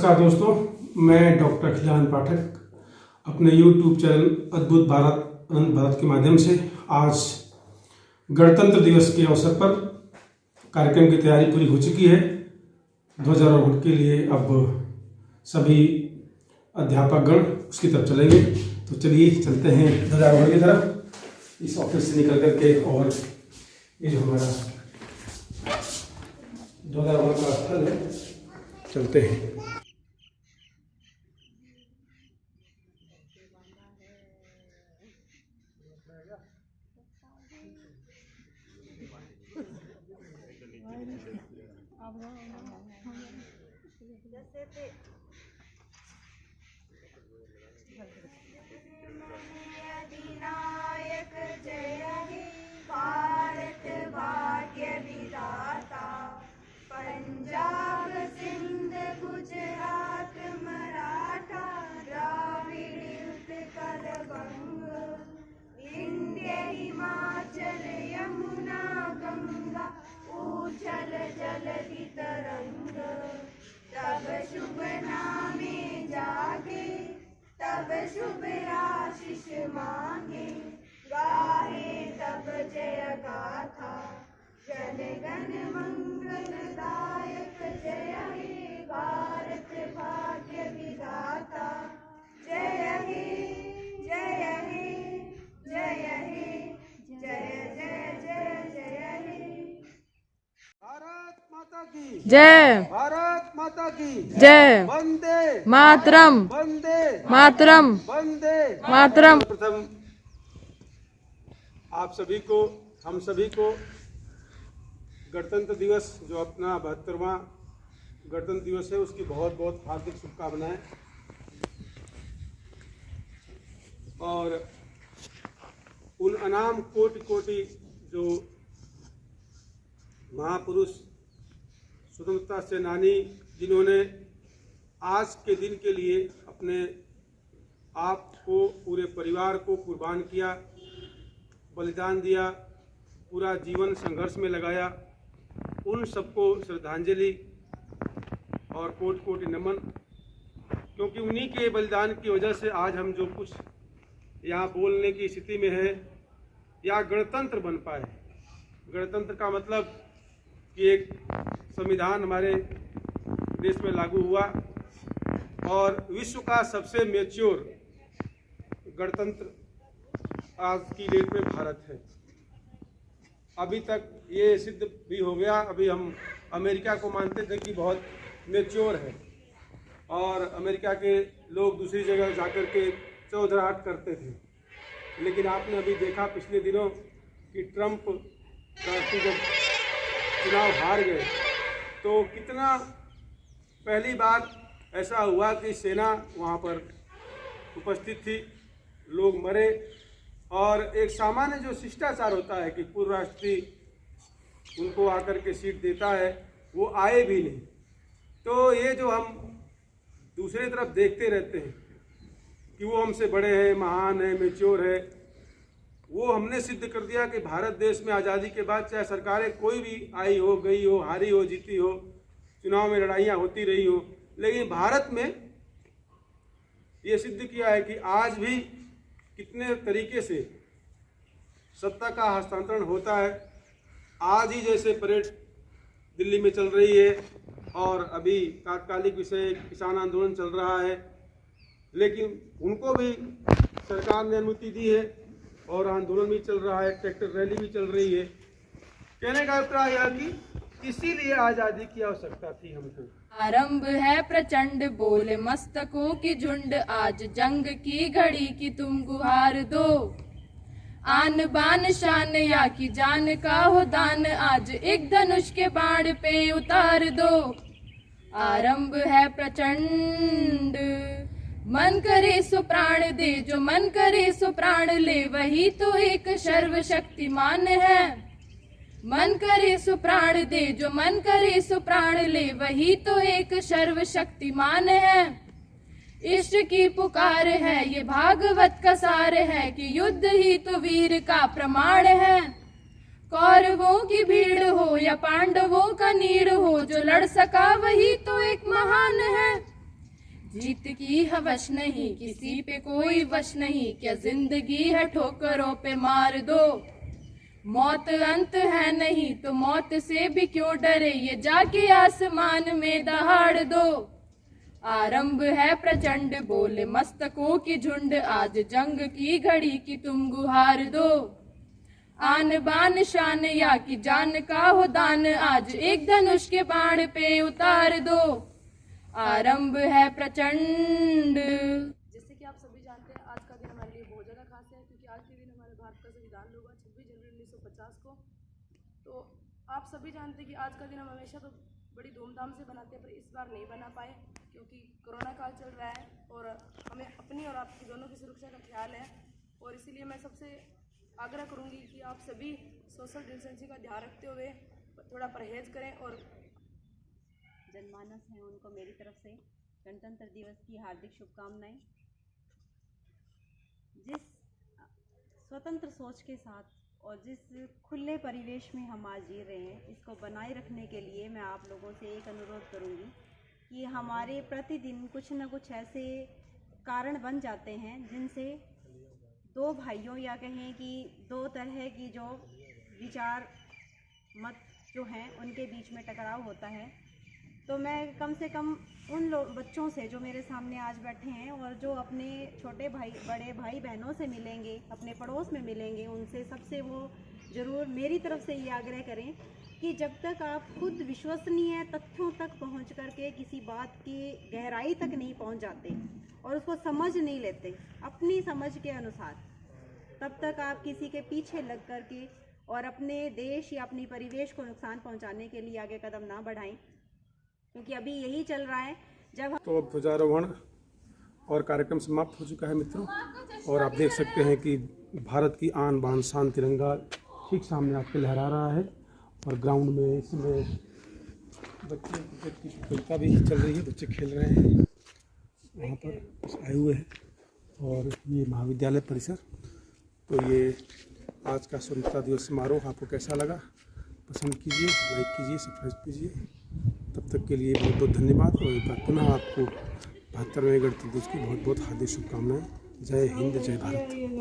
नमस्कार दोस्तों, मैं डॉक्टर खिलान पाठक अपने YouTube चैनल अद्भुत भारत अनंत भारत के माध्यम से आज गणतंत्र दिवस के अवसर पर कार्यक्रम की तैयारी पूरी हो चुकी है। ध्वजारोहण के लिए अब सभी अध्यापकगण उसकी तरफ चलेंगे, तो चलिए चलते हैं ध्वजारोहण की तरफ इस ऑफिस से निकल करके। और ये जो हमारा ध्वजारोहण का स्थल है, चलते हैं। अधिनायक जय हे भारत भाग्य विधाता, पंजाब सिंध गुजरात मराठा द्राविड़ उत्कल बंग, विंध्य हिमाचल यमुना गंगा उछल जलधि तरंग, तब शुभ नामे जागे तब शुभ आशीष मांगे, गाहे तब जय गाथा जन गण मंगलदायक जय हे भारत भाग्य विधाता, जय हे जय हे जय हे जय जय जय जय हे। भारत माता की जय, भारत माता की जय, वंदे मातरम, वंदे मातरम, वंदे मातरम। प्रथम आप सभी को, हम सभी को गणतंत्र दिवस जो अपना 72वां गणतंत्र दिवस है उसकी बहुत बहुत हार्दिक शुभकामनाएं। और उन अनाम कोटि कोटि जो महापुरुष स्वतंत्रता सेनानी जिन्होंने आज के दिन के लिए अपने आप को, पूरे परिवार को कुर्बान किया, बलिदान दिया, पूरा जीवन संघर्ष में लगाया, उन सबको श्रद्धांजलि और कोटि कोटि नमन। क्योंकि उन्हीं के बलिदान की वजह से आज हम जो कुछ यहाँ बोलने की स्थिति में है या गणतंत्र बन पाए। गणतंत्र का मतलब कि एक संविधान हमारे देश में लागू हुआ और विश्व का सबसे मैच्योर गणतंत्र आज की डेट में भारत है। अभी तक ये सिद्ध भी हो गया, अभी हम अमेरिका को मानते थे कि बहुत मैच्योर है और अमेरिका के लोग दूसरी जगह जाकर के चौधराहट करते थे। लेकिन आपने अभी देखा पिछले दिनों कि ट्रंप जब चुनाव हार गए तो कितना पहली बार ऐसा हुआ कि सेना वहाँ पर उपस्थित थी, लोग मरे और एक सामान्य जो शिष्टाचार होता है कि पूर्व राष्ट्रपति उनको आकर के सीट देता है, वो आए भी नहीं। तो ये जो हम दूसरी तरफ देखते रहते हैं कि वो हमसे बड़े हैं, महान हैं, मैच्योर है, वो हमने सिद्ध कर दिया कि भारत देश में आज़ादी के बाद चाहे सरकारें कोई भी आई हो, गई हो, हारी हो, जीती हो, चुनाव में लड़ाइयाँ होती रही हो, लेकिन भारत में ये सिद्ध किया है कि आज भी कितने तरीके से सत्ता का हस्तांतरण होता है। आज ही जैसे परेड दिल्ली में चल रही है और अभी तात्कालिक विषय किसान आंदोलन चल रहा है, लेकिन उनको भी सरकार ने अनुमति दी है और आंदोलन भी चल रहा है, ट्रैक्टर रैली भी चल रही है। कहने का अभिप्राय यह कि इसीलिए आज़ादी की आवश्यकता थी हमको। आरंभ है प्रचंड बोले मस्तकों की झुंड, आज जंग की घड़ी की तुम गुहार दो, आन बान शान या की जान का हो दान, आज एक धनुष के बाण पे उतार दो। आरंभ है प्रचंड, मन करे सो प्राण दे, जो मन करे सो प्राण ले, वही तो एक सर्वशक्तिमान है। मन करे सो प्राण दे, जो मन करे सो प्राण ले, वही तो एक सर्वशक्तिमान है। इष्ट की पुकार है, ये भागवत का सार है कि युद्ध ही तो वीर का प्रमाण है। कौरवों की भीड़ हो या पांडवों का नीड़ हो, जो लड़ सका वही तो एक महान है। जीत की हवस नहीं, किसी पे कोई वश नहीं, क्या जिंदगी है ठोकरों पे मार दो। मौत अंत है नहीं तो मौत से भी क्यों डरे, ये जाके आसमान में दहाड़ दो। आरंभ है प्रचंड बोले मस्तकों की झुंड, आज जंग की घड़ी की तुम गुहार दो। आन बान शान या की जान का हो दान, आज एक धनुष के बाण पे उतार दो। आरंभ है प्रचंड। जैसे कि आप सभी जानते हैं, आज का दिन हमारे लिए बहुत ज़्यादा खास है, क्योंकि आज के दिन हमारे भारत का संविधान हुआ 26 जनवरी 1950 को। तो आप सभी जानते हैं कि आज का दिन हम हमेशा तो बड़ी धूमधाम से बनाते हैं, पर इस बार नहीं बना पाए क्योंकि कोरोना काल चल रहा है और हमें अपनी और आपकी दोनों की सुरक्षा का ख्याल है। और इसीलिए मैं सबसे आग्रह करूँगी कि आप सभी सोशल डिस्टेंसिंग का ध्यान रखते हुए थोड़ा परहेज करें। और जनमानस हैं उनको मेरी तरफ से गणतंत्र दिवस की हार्दिक शुभकामनाएं। जिस स्वतंत्र सोच के साथ और जिस खुले परिवेश में हम आज जी रहे हैं, इसको बनाए रखने के लिए मैं आप लोगों से एक अनुरोध करूंगी कि हमारे प्रतिदिन कुछ न कुछ ऐसे कारण बन जाते हैं जिनसे दो भाइयों या कहें कि दो तरह की जो विचार मत जो हैं उनके बीच में टकराव होता है। तो मैं कम से कम उन बच्चों से जो मेरे सामने आज बैठे हैं और जो अपने छोटे भाई बड़े भाई बहनों से मिलेंगे, अपने पड़ोस में मिलेंगे, उनसे सबसे वो ज़रूर मेरी तरफ से ये आग्रह करें कि जब तक आप खुद विश्वसनीय तथ्यों तक पहुंच करके किसी बात की गहराई तक नहीं पहुंच जाते और उसको समझ नहीं लेते अपनी समझ के अनुसार, तब तक आप किसी के पीछे लग करके और अपने देश या अपनी परिवेश को नुकसान पहुंचाने के लिए आगे कदम ना बढ़ाएं, क्योंकि अभी यही चल रहा है। जब तो अब ध्वजारोहण और कार्यक्रम समाप्त हो चुका है मित्रों, और आप देख सकते हैं कि भारत की आन बान शान तिरंगा ठीक सामने आपके लहरा रहा है। और ग्राउंड में इसमें बच्चे क्रिकेट की प्रतियोगिता भी चल रही है, बच्चे खेल रहे हैं वहाँ पर आए हुए हैं। और ये महाविद्यालय परिसर। तो ये आज का स्वतंत्रता दिवस समारोह आपको कैसा लगा, पसंद कीजिए, लाइक कीजिए, सब्सक्राइब कीजिए। तब तक के लिए बहुत बहुत धन्यवाद। और एक बार पुनः आपको 72वें गणतंत्र दिवस की बहुत बहुत हार्दिक शुभकामनाएं। जय हिंद, जय भारत।